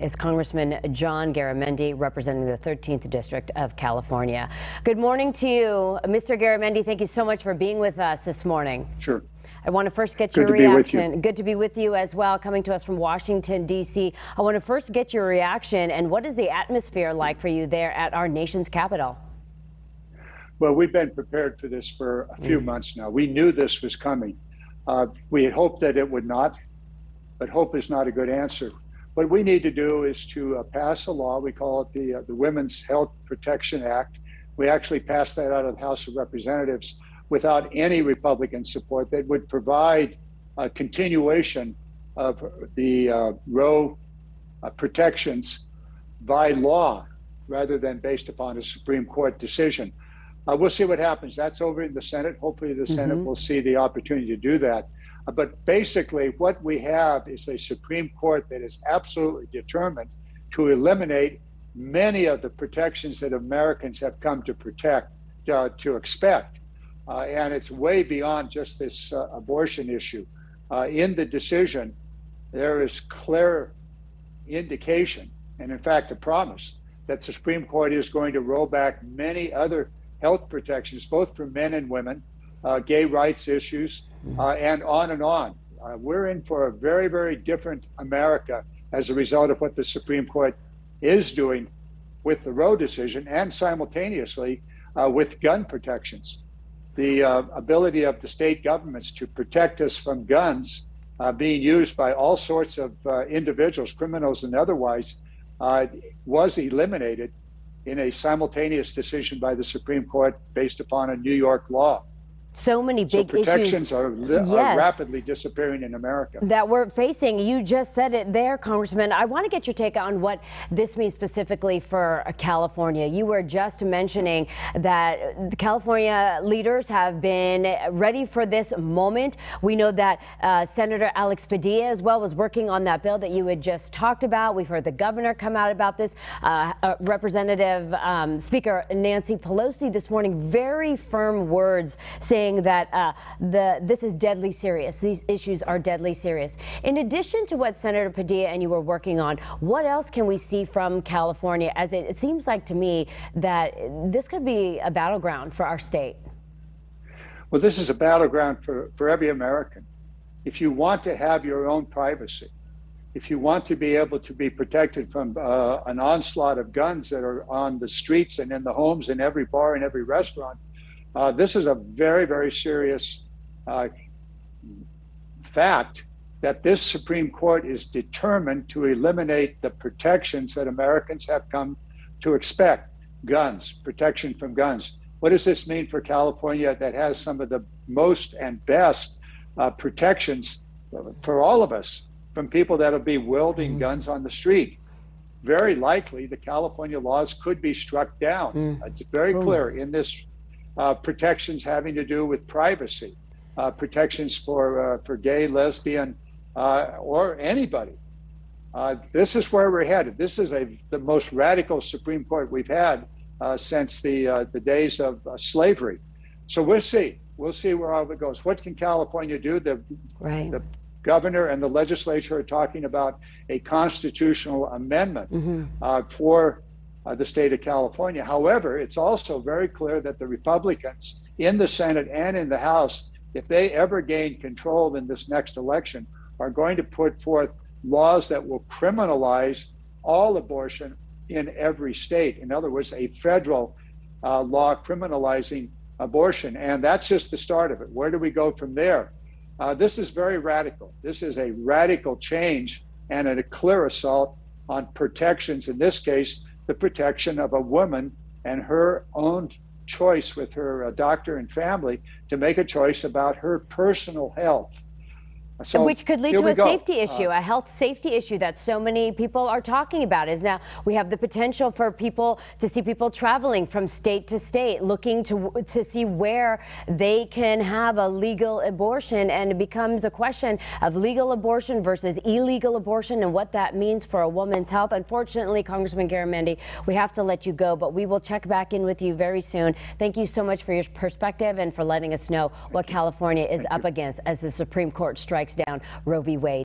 Is Congressman John Garamendi, representing the 13th District of California. Good morning to you, Mr. Garamendi. Thank you so much for being with us this morning. Sure. I want to first get your reaction. Good to be with you as well, coming to us from Washington, D.C. I want to first get your reaction, and what is the atmosphere like for you there at our nation's capital? Well, we've been prepared for this for a few months now. We knew this was coming. We had hoped that it would not, but hope is not a good answer. What we need to do is to pass a law. We call it the Women's Health Protection Act. We actually passed that out of the House of Representatives without any Republican support that would provide a continuation of the Roe protections by law rather than based upon a Supreme Court decision. We'll see what happens. That's over in the Senate. Hopefully the Senate will see the opportunity to do that. But basically what we have is a Supreme Court that is absolutely determined to eliminate many of the protections that Americans have come to expect. And it's way beyond just this abortion issue. In the decision, there is clear indication, and in fact a promise, that the Supreme Court is going to roll back many other health protections, both for men and women, gay rights issues, and on and on. We're in for a very, very different America as a result of what the Supreme Court is doing with the Roe decision and simultaneously with gun protections. The ability of the state governments to protect us from guns being used by all sorts of individuals, criminals and otherwise, was eliminated in a simultaneous decision by the Supreme Court based upon a New York law. So many big protections issues are rapidly disappearing in America that we're facing. You just said it there, Congressman. I want to get your take on what this means specifically for California. You were just mentioning that the California leaders have been ready for this moment. We know that Senator Alex Padilla as well was working on that bill that you had just talked about. We've heard the governor come out about this. Representative Speaker Nancy Pelosi this morning, very firm words saying that this is deadly serious. These issues are deadly serious. In addition to what Senator Padilla and you were working on, what else can we see from California? As it seems like to me that this could be a battleground for our state. Well, this is a battleground for every American. If you want to have your own privacy, if you want to be able to be protected from an onslaught of guns that are on the streets and in the homes, in every bar and every restaurant, this is a very, very serious fact that this Supreme Court is determined to eliminate the protections that Americans have come to expect. Guns, protection from guns. What does this mean for California that has some of the most and best protections for all of us from people that'll be wielding guns on the street? Very likely the California laws could be struck down. It's very clear in this protections having to do with privacy, protections for gay, lesbian, or anybody. This is where we're headed. This is the most radical Supreme Court we've had since the days of slavery. So we'll see. We'll see where all of it goes. What can California do? The governor and the legislature are talking about a constitutional amendment for the state of California. However, it's also very clear that the Republicans in the Senate and in the House, if they ever gain control in this next election, are going to put forth laws that will criminalize all abortion in every state. In other words, a federal law criminalizing abortion. And that's just the start of it. Where do we go from there? This is very radical. This is a radical change and a clear assault on protections, in this case, the protection of a woman and her own choice with her doctor and family to make a choice about her personal health. So which could lead to a safety issue, a health safety issue that so many people are talking about. Is now we have the potential for people to see people traveling from state to state, looking to see where they can have a legal abortion, and it becomes a question of legal abortion versus illegal abortion and what that means for a woman's health. Unfortunately, Congressman Garamendi, we have to let you go, but we will check back in with you very soon. Thank you so much for your perspective and for letting us know what California is up against as the Supreme Court strikes down Roe v. Wade.